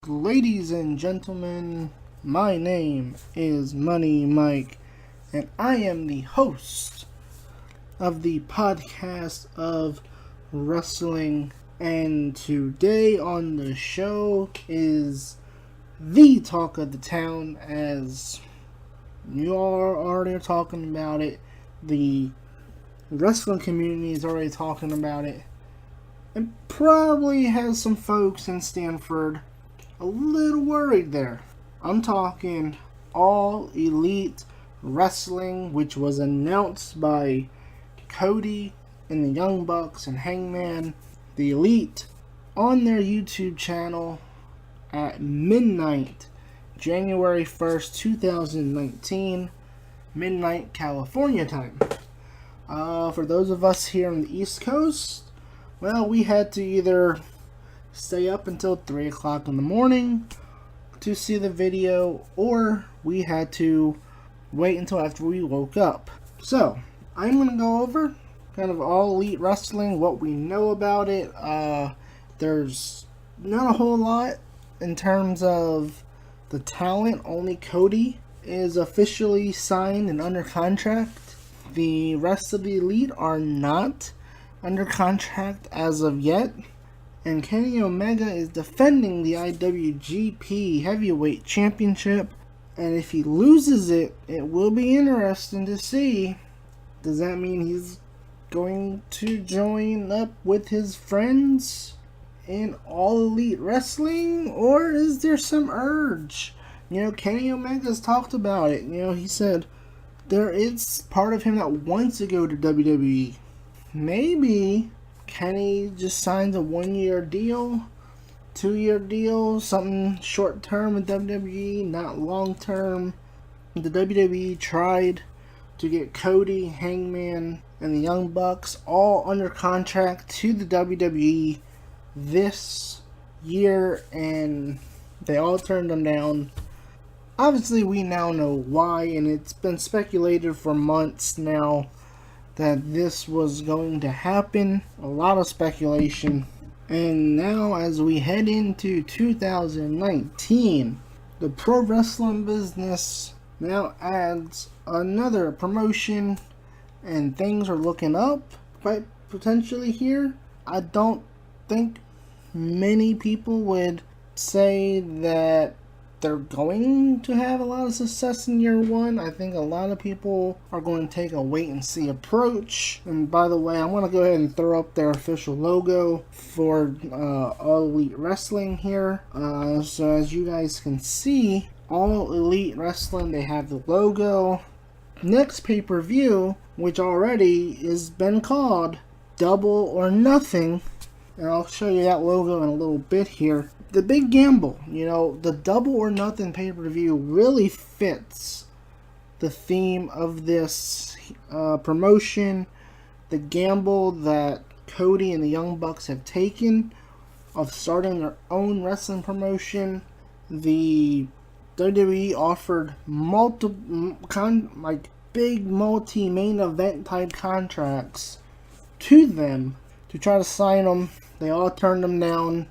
Ladies and gentlemen, my name is Money Mike, and I am the host of the podcast of wrestling. And today on the show is the talk of the town, as you all are already talking about it. The wrestling community is already talking about it, and probably has some folks in Stanford a little worried there. I'm talking All Elite Wrestling, which was announced by Cody and the Young Bucks and Hangman the Elite on their YouTube channel at midnight, January 1st, 2019, midnight California time. For those of us here on the East Coast, well, we had to either stay up until 3 o'clock in the morning to see the video, or we had to wait until after we woke up. So, I'm going to go over kind of All Elite Wrestling, what we know about it. There's not a whole lot in terms of the talent. Only Cody is officially signed and under contract. The rest of the Elite are not under contract as of yet. And Kenny Omega is defending the IWGP Heavyweight Championship. And if he loses it, it will be interesting to see. Does that mean he's going to join up with his friends in All Elite Wrestling? Or is there some urge? Kenny Omega's talked about it. He said there is part of him that wants to go to WWE. Maybe Kenny just signs a 1-year deal, 2-year deal, something short term with WWE, not long term. The WWE tried to get Cody, Hangman, and the Young Bucks all under contract to the WWE this year, and they all turned them down. Obviously, we now know why, and it's been speculated for months now that this was going to happen. A lot of speculation. And now, as we head into 2019, the pro wrestling business now adds another promotion, and things are looking up quite potentially here. I don't think many people would say that they're going to have a lot of success in year one. I think a lot of people are going to take a wait and see approach. And by the way, I'm going to go ahead and throw up their official logo for All Elite Wrestling here. So as you guys can see, All Elite Wrestling, they have the logo. Next pay-per-view, which already has been called Double or Nothing, and I'll show you that logo in a little bit here. The big gamble, the Double or Nothing pay-per-view really fits the theme of this promotion. The gamble that Cody and the Young Bucks have taken of starting their own wrestling promotion. The WWE offered big multi-main event type contracts to them to try to sign them. They all turned them down.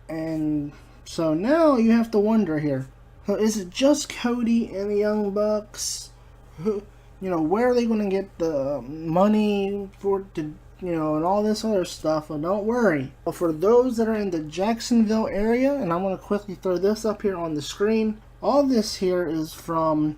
And so now you have to wonder here, is it just Cody and the Young Bucks? Where are they going to get the money and all this other stuff? Well, don't worry. For those that are in the Jacksonville area, and I'm going to quickly throw this up here on the screen. All this here is from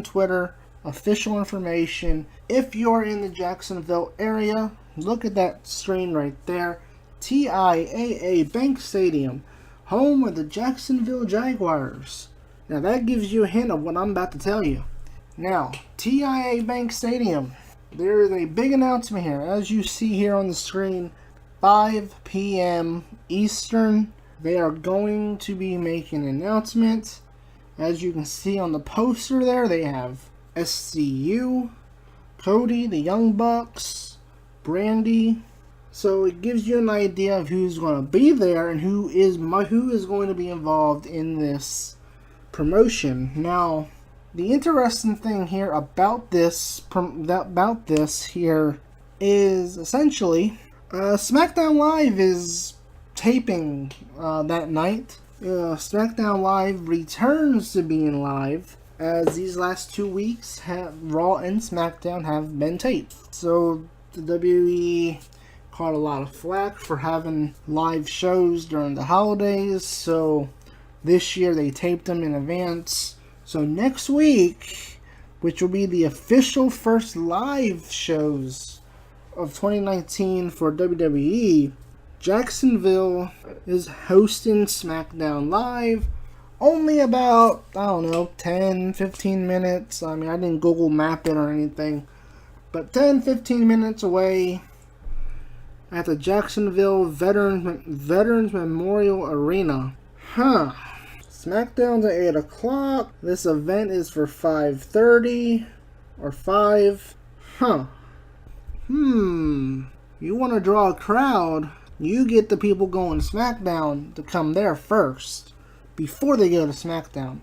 Twitter, official information. If you're in the Jacksonville area, look at that screen right there. TIAA Bank Stadium, home of the Jacksonville Jaguars. Now that gives you a hint of what I'm about to tell you. Now, TIAA Bank Stadium, there is a big announcement here. As you see here on the screen, 5 p.m. Eastern, they are going to be making an announcement. As you can see on the poster there, they have SCU, Cody, the Young Bucks, Brandy. So it gives you an idea of who's going to be there and who is going to be involved in this promotion. Now, the interesting thing here about this here is essentially SmackDown Live is taping that night. SmackDown Live returns to being live, as these last 2 weeks Raw and SmackDown have been taped. So the WWE caught a lot of flack for having live shows during the holidays, so this year they taped them in advance. So next week, which will be the official first live shows of 2019 for WWE, Jacksonville is hosting SmackDown Live. Only about, 10, 15 minutes. I mean, I didn't Google map it or anything. But 10, 15 minutes away at the Jacksonville Veterans Memorial Arena. SmackDown's at 8 o'clock. This event is for 5:30 or 5. You want to draw a crowd, you get the people going to SmackDown to come there first, before they go to SmackDown.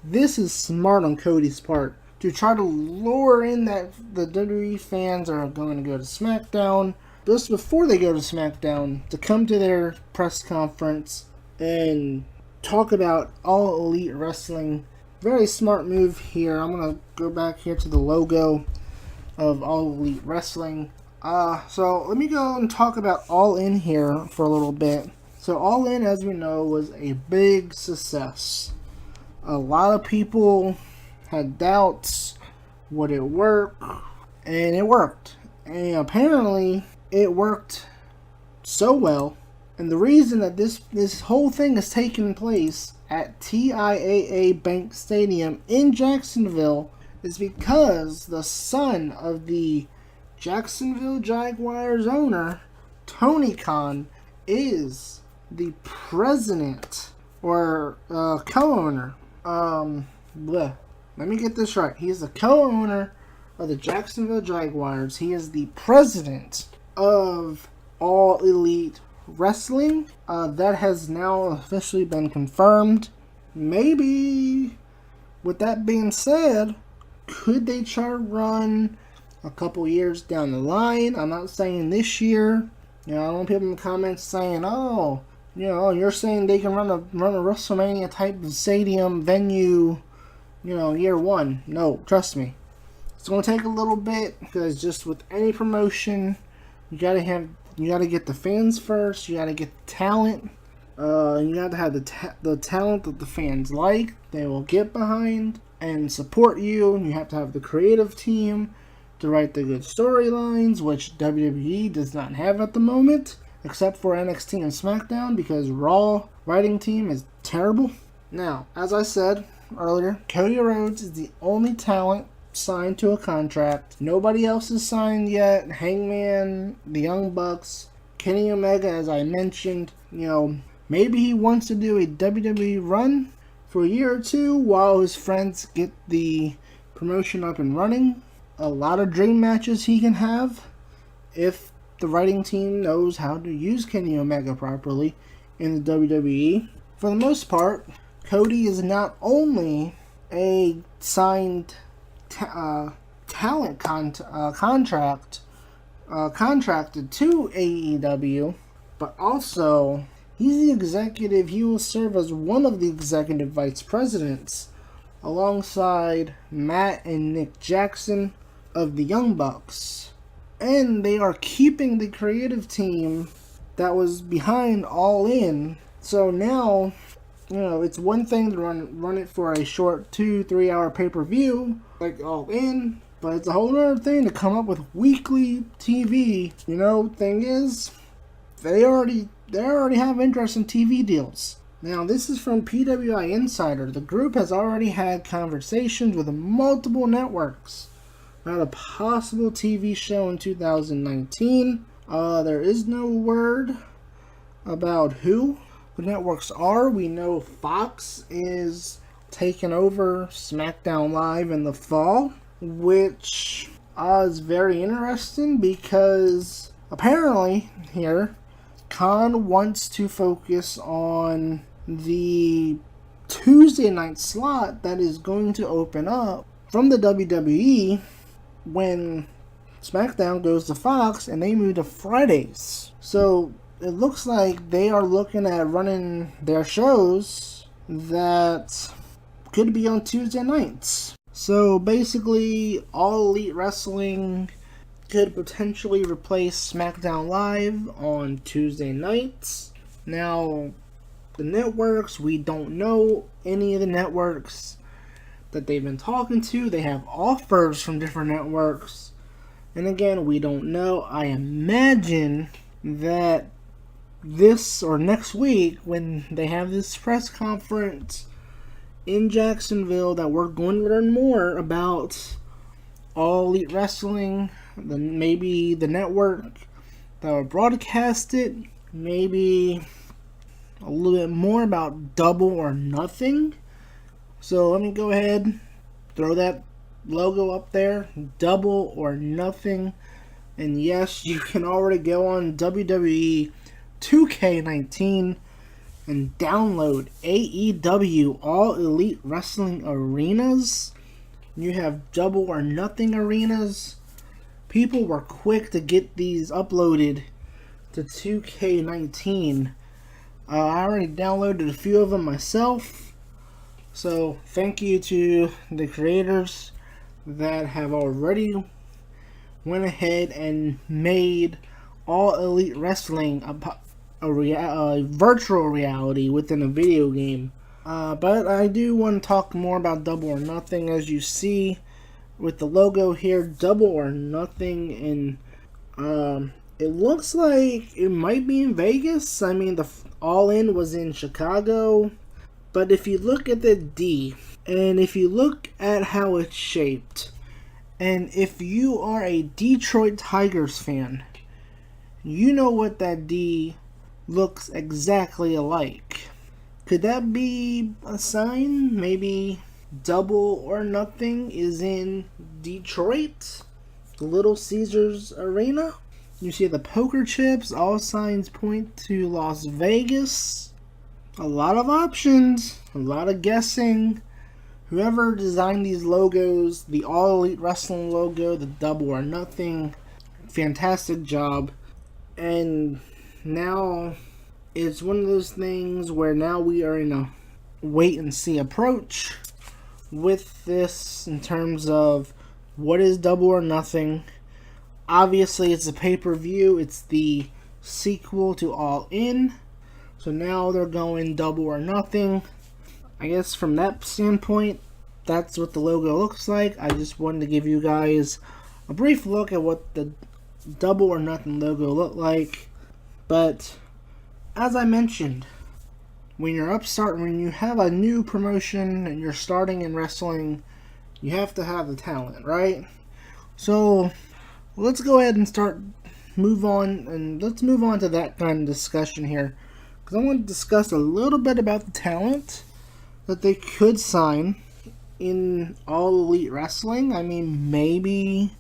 This is smart on Cody's part, to try to lure in that the WWE fans are going to go to SmackDown, just before they go to SmackDown, to come to their press conference and talk about All Elite Wrestling. Very smart move here. I'm going to go back here to the logo of All Elite Wrestling. So let me go and talk about All In here for a little bit. So All In, as we know, was a big success. A lot of people had doubts, would it work? And it worked. And apparently it worked so well. And the reason that this whole thing is taking place at TIAA Bank Stadium in Jacksonville is because the son of the Jacksonville Jaguars owner, Tony Khan, is the president or co-owner. Let me get this right. He is the co-owner of the Jacksonville Jaguars. He is the president of All Elite Wrestling. That has now officially been confirmed. Maybe, with that being said, could they try to run a couple years down the line? I'm not saying this year. I don't want people in the comments saying, you're saying they can run a WrestleMania type of stadium venue, year one. No, trust me. It's going to take a little bit, because just with any promotion, you got to get the fans first. You got to get the talent. You got to have the talent that the fans like, they will get behind and support you. You have to have the creative team to write the good storylines, which WWE does not have at the moment, except for NXT and SmackDown, because Raw writing team is terrible. Now, as I said earlier, Cody Rhodes is the only talent signed to a contract. Nobody else is signed yet. Hangman, the Young Bucks, Kenny Omega, as I mentioned. Maybe he wants to do a WWE run for a year or two while his friends get the promotion up and running. A lot of dream matches he can have if the writing team knows how to use Kenny Omega properly in the WWE. For the most part, Cody is not only a signed talent contracted to AEW, but also he's the executive. He will serve as one of the executive vice presidents alongside Matt and Nick Jackson of the Young Bucks. And they are keeping the creative team that was behind All In. So now, it's one thing to run it for a short 2-3 hour pay-per-view like All In, but it's a whole other thing to come up with weekly TV. Thing is, they already have interest in TV deals. Now, this is from PWI Insider. The group has already had conversations with multiple networks about a possible TV show in 2019. There is no word about who the networks are. We know Fox is taking over SmackDown Live in the fall, which is very interesting because apparently here, Khan wants to focus on the Tuesday night slot that is going to open up from the WWE when SmackDown goes to Fox and they move to Fridays. So it looks like they are looking at running their shows that could be on Tuesday nights. So basically, All Elite Wrestling could potentially replace SmackDown Live on Tuesday nights. Now, the networks, we don't know any of the networks that they've been talking to. They have offers from different networks. And again, we don't know. I imagine that this or next week, when they have this press conference in Jacksonville, that we're going to learn more about All Elite Wrestling, maybe the network that will broadcast it, maybe a little bit more about Double or Nothing. So let me go ahead, throw that logo up there, Double or Nothing. And yes, you can already go on WWE 2K19 and download AEW All Elite Wrestling Arenas. You have Double or Nothing Arenas. People were quick to get these uploaded to 2K19. I already downloaded a few of them myself. So thank you to the creators that have already went ahead and made All Elite Wrestling a virtual reality within a video game. But I do want to talk more about Double or Nothing. As you see with the logo here, Double or Nothing, and it looks like it might be in Vegas. I mean, the All In was in Chicago. But if you look at the D, and if you look at how it's shaped, and if you are a Detroit Tigers fan, you know what that D looks exactly alike. Could that be a sign? Maybe Double or Nothing is in Detroit? The Little Caesars Arena? You see the poker chips, all signs point to Las Vegas. A lot of options, a lot of guessing. Whoever designed these logos, the All Elite Wrestling logo, the Double or Nothing, fantastic job. And now it's one of those things where now we are in a wait and see approach with this in terms of what is Double or Nothing. Obviously, it's a pay-per-view. It's the sequel to All In. So now they're going Double or Nothing. I guess from that standpoint, that's what the logo looks like. I just wanted to give you guys a brief look at what the Double or Nothing logo looked like. But as I mentioned, when you have a new promotion and you're starting in wrestling, you have to have the talent, right? So let's go ahead and move on to that kind of discussion here. Because I want to discuss a little bit about the talent that they could sign in All Elite Wrestling. I mean, maybe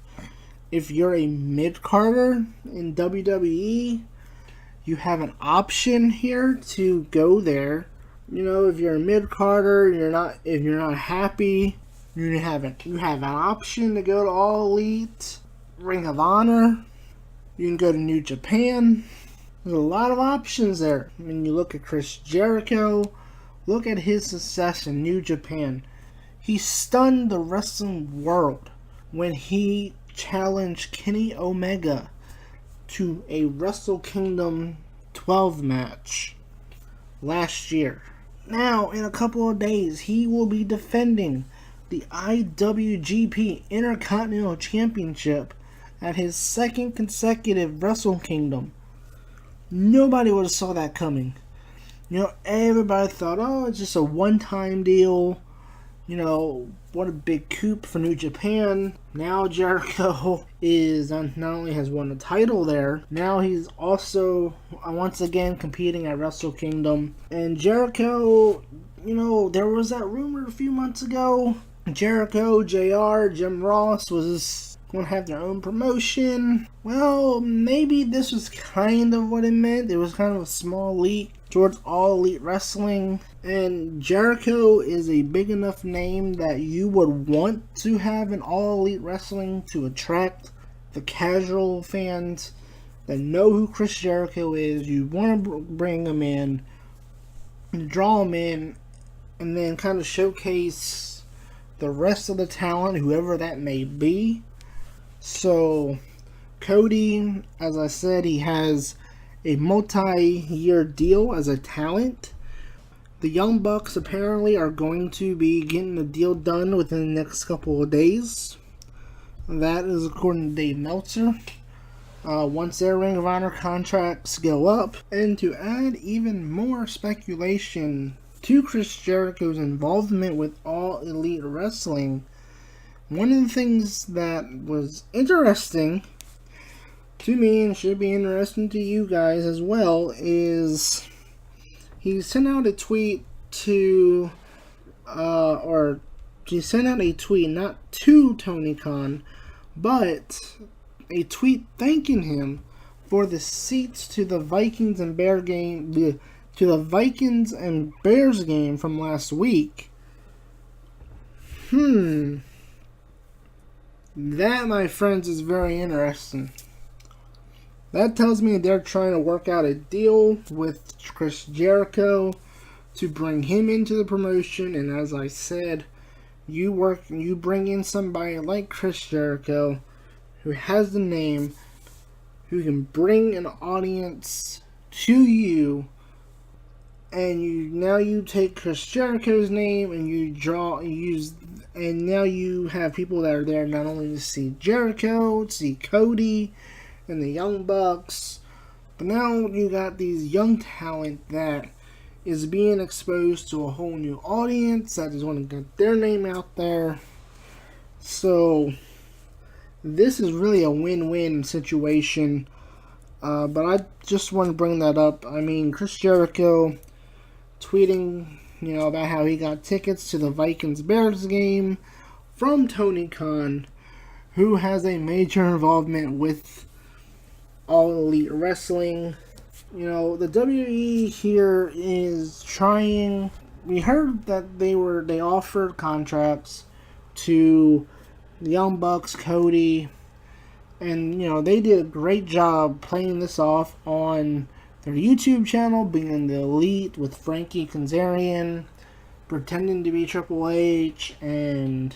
if you're a mid-carder in WWE, you have an option here to go there. You know, if you're a mid-carder, if you're not happy, you have an option to go to All Elite, Ring of Honor. You can go to New Japan. There's a lot of options there. I mean, you look at Chris Jericho, look at his success in New Japan. He stunned the wrestling world when he challenged Kenny Omega to a Wrestle Kingdom 12 match last year. Now, in a couple of days, he will be defending the IWGP Intercontinental Championship at his second consecutive Wrestle Kingdom. Nobody would have saw that coming. You know, everybody thought, oh, it's just a one-time deal. You know, what a big coup for New Japan. Now Jericho is not only has won a title there, now he's also once again competing at Wrestle Kingdom. And Jericho, you know, there was that rumor a few months ago. Jericho, JR, Jim Ross was going to have their own promotion. Well, maybe this was kind of what it meant. It was kind of a small leak towards All Elite Wrestling. And Jericho is a big enough name that you would want to have an All Elite Wrestling to attract the casual fans that know who Chris Jericho is. You want to bring him in, draw him in, and then kind of showcase the rest of the talent, whoever that may be. So Cody, as I said, he has a multi-year deal as a talent. The Young Bucks apparently are going to be getting the deal done within the next couple of days. That is according to Dave Meltzer. Once their Ring of Honor contracts go up. And to add even more speculation to Chris Jericho's involvement with All Elite Wrestling, one of the things that was interesting to me, and should be interesting to you guys as well, is he sent out a tweet to, or he sent out a tweet not to Tony Khan, but a tweet thanking him for the seats to the Vikings and Bears game, to the Vikings and Bears game from last week. That, my friends, is very interesting. That tells me they're trying to work out a deal with Chris Jericho to bring him into the promotion. And as I said, you bring in somebody like Chris Jericho, who has the name, who can bring an audience to you, and now you take Chris Jericho's name and and now you have people that are there not only to see Jericho, to see Cody and the Young Bucks, but now you got these young talent that is being exposed to a whole new audience that is want to get their name out there. So this is really a win-win situation. But I just want to bring that up. I mean, Chris Jericho tweeting, about how he got tickets to the Vikings-Bears game from Tony Khan, who has a major involvement with All Elite Wrestling. The WWE here is trying. We heard that they offered contracts to the Young Bucks, Cody, and they did a great job playing this off on their YouTube channel, being the Elite with Frankie Kazarian, pretending to be Triple H, and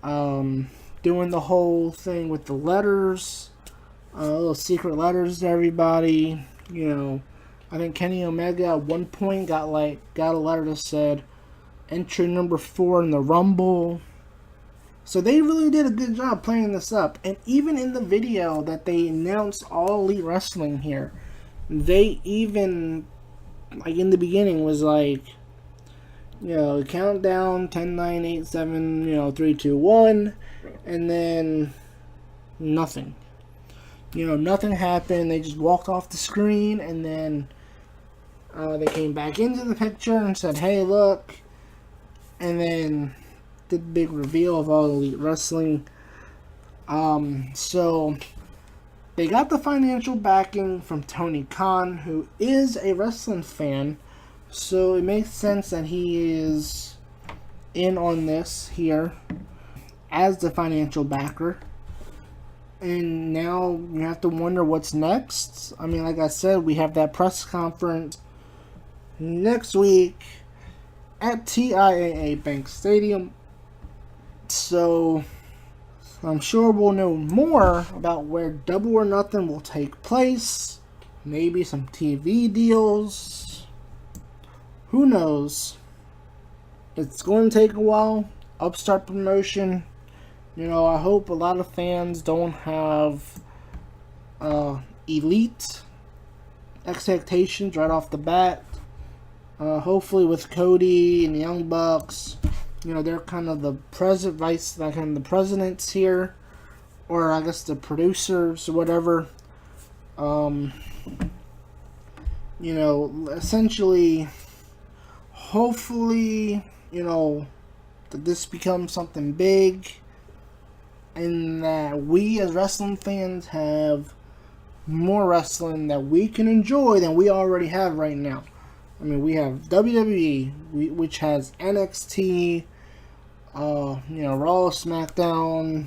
doing the whole thing with the letters, little secret letters to everybody. I think Kenny Omega at one point got a letter that said entry number 4 in the Rumble. So they really did a good job playing this up. And even in the video that they announced All Elite Wrestling here, they even, in the beginning was countdown, 10, 9, 8, 7, 3, 2, 1, and then nothing. Nothing happened. They just walked off the screen, and then they came back into the picture and said, hey, look, and then did the big reveal of All Elite Wrestling. So they got the financial backing from Tony Khan, who is a wrestling fan, so it makes sense that he is in on this here as the financial backer. And now you have to wonder what's next. I mean, like I said, we have that press conference next week at TIAA Bank Stadium. So I'm sure we'll know more about where Double or Nothing will take place. Maybe some TV deals. Who knows? It's going to take a while. Upstart promotion. I hope a lot of fans don't have elite expectations right off the bat. Hopefully with Cody and the Young Bucks, they're kind of the the presidents here, or I guess the producers or whatever. Essentially, hopefully, that this becomes something big, and that we as wrestling fans have more wrestling that we can enjoy than we already have right now. I mean, we have WWE, which has NXT, Raw, SmackDown.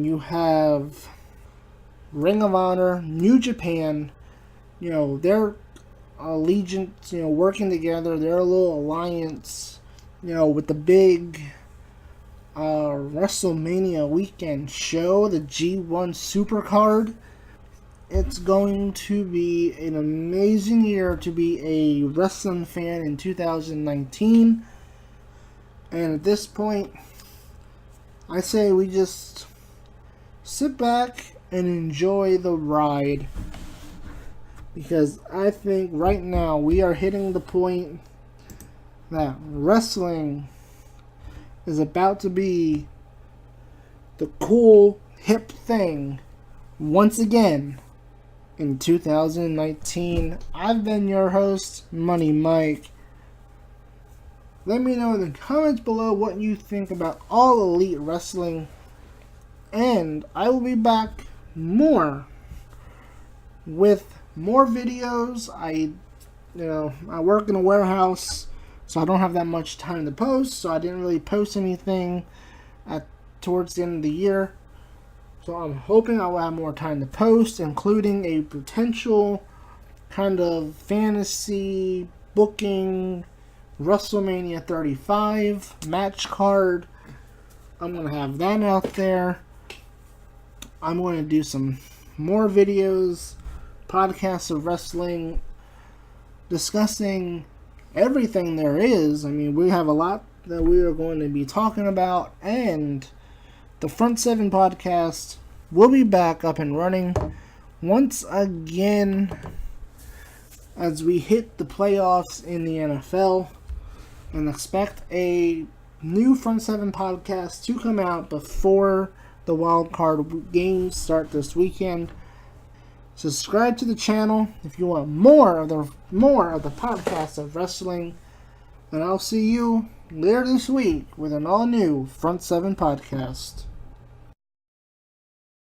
You have Ring of Honor, New Japan. They're allegiance, working together, their little alliance, with the big WrestleMania weekend show, the G1 Supercard. It's going to be an amazing year to be a wrestling fan in 2019. And at this point, I say we just sit back and enjoy the ride. Because I think right now we are hitting the point that wrestling is about to be the cool, hip thing once again in 2019. I've been your host, Money Mike. Let me know in the comments below what you think about All Elite Wrestling. And I will be back with more videos. I work in a warehouse, so I don't have that much time to post, so I didn't really post anything towards the end of the year. So I'm hoping I will have more time to post, including a potential kind of fantasy booking WrestleMania 35 match card. I'm going to have that out there. I'm going to do some more videos, podcasts of wrestling, discussing everything there is. I mean, we have a lot that we are going to be talking about, and the Front 7 podcast will be back up and running once again as we hit the playoffs in the NFL, and expect a new Front 7 podcast to come out before the wild card games start this weekend. Subscribe to the channel if you want more of the podcast of wrestling, and I'll see you later this week with an all new Front 7 podcast.